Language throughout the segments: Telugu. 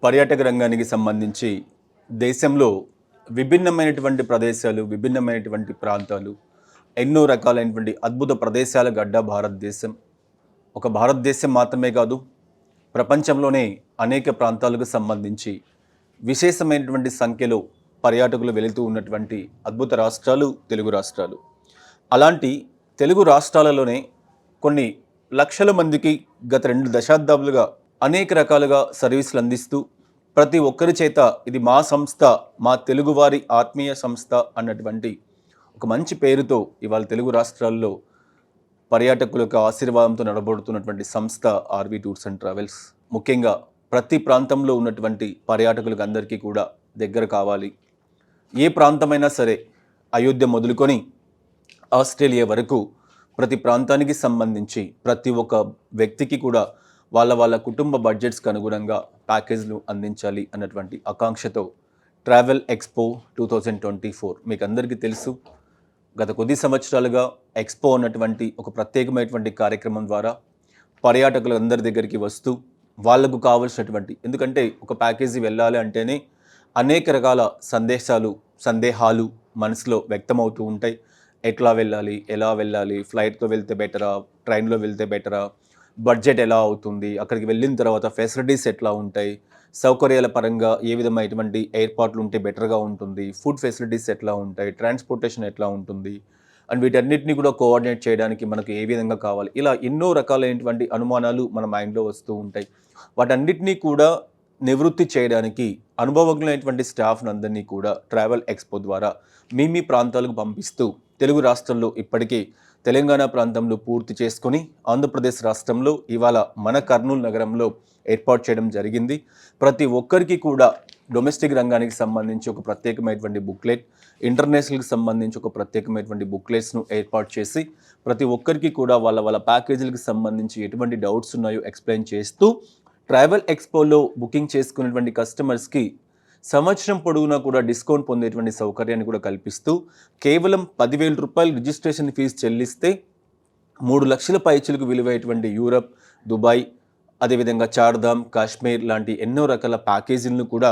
పర్యాటక రంగానికి సంబంధించి దేశంలో విభిన్నమైనటువంటి ప్రదేశాలు, విభిన్నమైనటువంటి ప్రాంతాలు, ఎన్నో రకాలైనటువంటి అద్భుత ప్రదేశాల గడ్డ భారతదేశం. ఒక భారతదేశం మాత్రమే కాదు, ప్రపంచంలోనే అనేక ప్రాంతాలకు సంబంధించి విశేషమైనటువంటి సంఖ్యలో పర్యాటకులు వెళుతూ ఉన్నటువంటి అద్భుత రాష్ట్రాలు తెలుగు రాష్ట్రాలు. అలాంటి తెలుగు రాష్ట్రాలలోనే కొన్ని లక్షల మందికి గత 2 దశాబ్దాలుగా అనేక రకాలుగా సర్వీసులు అందిస్తూ ప్రతి ఒక్కరి చేత ఇది మా సంస్థ, మా తెలుగువారి ఆత్మీయ సంస్థ అన్నటువంటి ఒక మంచి పేరుతో ఇవాళ తెలుగు రాష్ట్రాల్లో పర్యాటకులకు ఆశీర్వాదంతో నడబడుతున్నటువంటి సంస్థ ఆర్వి టూర్స్ అండ్ ట్రావెల్స్. ముఖ్యంగా ప్రతి ప్రాంతంలో ఉన్నటువంటి పర్యాటకులకు అందరికీ కూడా దగ్గర కావాలి. ఏ ప్రాంతమైనా సరే, అయోధ్య మొదలుకొని ఆస్ట్రేలియా వరకు ప్రతి ప్రాంతానికి సంబంధించి ప్రతి ఒక్క వ్యక్తికి కూడా వాళ్ళ కుటుంబ బడ్జెట్స్కి అనుగుణంగా ప్యాకేజ్లు అందించాలి అన్నటువంటి ఆకాంక్షతో ట్రావెల్ ఎక్స్పో 2024 మీకు అందరికీ తెలుసు. గత కొద్ది సంవత్సరాలుగా ఎక్స్పో అన్నటువంటి ఒక ప్రత్యేకమైనటువంటి కార్యక్రమం ద్వారా పర్యాటకులు అందరి దగ్గరికి వస్తూ వాళ్లకు కావలసినటువంటి, ఎందుకంటే ఒక ప్యాకేజీ వెళ్ళాలి అంటేనే అనేక రకాల సందేహాలు మనసులో వ్యక్తమవుతూ ఉంటాయి. ఎట్లా వెళ్ళాలి, ఎలా వెళ్ళాలి, ఫ్లైట్తో వెళ్తే బెటరా, ట్రైన్లో వెళ్తే బెటరా, బడ్జెట్ ఎలా అవుతుంది, అక్కడికి వెళ్ళిన తర్వాత ఫెసిలిటీస్ ఎట్లా ఉంటాయి, సౌకర్యాల పరంగా ఏ విధమైనటువంటి ఏర్పాట్లు ఉంటే బెటర్గా ఉంటుంది, ఫుడ్ ఫెసిలిటీస్ ఎట్లా ఉంటాయి, ట్రాన్స్పోర్టేషన్ ఎట్లా ఉంటుంది, అండ్ వీటన్నిటిని కూడా కోఆర్డినేట్ చేయడానికి మనకు ఏ విధంగా కావాలి, ఇలా ఎన్నో రకాలైనటువంటి అనుమానాలు మన మైండ్లో వస్తూ ఉంటాయి. వాటన్నిటినీ కూడా నివృత్తి చేయడానికి అనుభవజ్ఞులైనటువంటి స్టాఫ్ను అందరినీ కూడా ట్రావెల్ ఎక్స్పో ద్వారా మీ ప్రాంతాలకు పంపిస్తూ తెలుగు రాష్ట్రంలో ఇప్పటికీ తెలంగాణ ప్రాంతంలో పూర్తి చేసుకొని ఆంధ్రప్రదేశ్ రాష్ట్రంలో ఇవాళ మన కర్నూలు నగరంలో ఏర్పాటు చేయడం జరిగింది. ప్రతి ఒక్కరికి కూడా డొమెస్టిక్ రంగానికి సంబంధించి ఒక ప్రత్యేకమైనటువంటి బుక్లెట్, ఇంటర్నేషనల్కి సంబంధించి ఒక ప్రత్యేకమైనటువంటి బుక్లెట్స్ను ఏర్పాటు చేసి ప్రతి ఒక్కరికి కూడా వాళ్ళ ప్యాకేజీలకు సంబంధించి ఎటువంటి డౌట్స్ ఉన్నాయో ఎక్స్ప్లెయిన్ చేస్తూ ట్రావెల్ ఎక్స్పోలో బుకింగ్ చేసుకున్నటువంటి కస్టమర్స్కి సంవత్సరం పొడవునా కూడా డిస్కౌంట్ పొందేటువంటి సౌకర్యాన్ని కూడా కల్పిస్తూ కేవలం 10,000 రూపాయలు రిజిస్ట్రేషన్ ఫీజు చెల్లిస్తే 3 లక్షల పైచిలకు విలువైనటువంటి యూరప్, దుబాయ్, అదేవిధంగా చార్ధామ్, కాశ్మీర్ లాంటి ఎన్నో రకాల ప్యాకేజీలను కూడా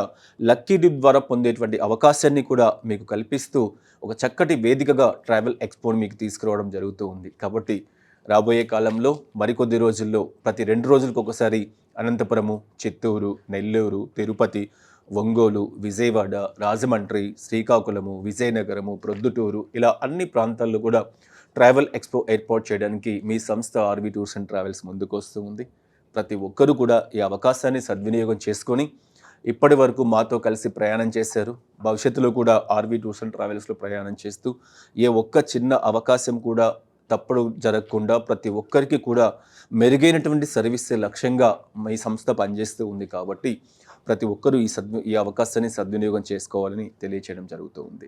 లక్కీ డిప్ ద్వారా పొందేటువంటి అవకాశాన్ని కూడా మీకు కల్పిస్తూ ఒక చక్కటి వేదికగా ట్రావెల్ ఎక్స్పోని మీకు తీసుకురావడం జరుగుతూ ఉంది. కాబట్టి రాబోయే కాలంలో మరికొద్ది రోజుల్లో ప్రతి 2 రోజులకు ఒకసారి అనంతపురము, చిత్తూరు, నెల్లూరు, తిరుపతి, ఒంగోలు, విజయవాడ, రాజమండ్రి, శ్రీకాకుళము, విజయనగరము, ప్రొద్దుటూరు, ఇలా అన్ని ప్రాంతాల్లో కూడా ట్రావెల్ ఎక్స్పో ఏర్పాటు చేయడానికి మీ సంస్థ ఆర్వి టూర్స్ అండ్ ట్రావెల్స్ ముందుకు వస్తూ ఉంది. ప్రతి ఒక్కరూ కూడా ఈ అవకాశాన్ని సద్వినియోగం చేసుకొని ఇప్పటి వరకు మాతో కలిసి ప్రయాణం చేశారు. భవిష్యత్తులో కూడా ఆర్వి టూర్స్ అండ్ ట్రావెల్స్లో ప్రయాణం చేస్తూ ఏ ఒక్క చిన్న అవకాశం కూడా తప్పుడు జరగకుండా ప్రతి ఒక్కరికి కూడా మెరుగైనటువంటి సర్వీస్ లక్ష్యంగా ఈ సంస్థ పనిచేస్తూ ఉంది. కాబట్టి ప్రతి ఒక్కరూ ఈ అవకాశాన్ని సద్వినియోగం చేసుకోవాలని తెలియచేయడం జరుగుతూ ఉంది.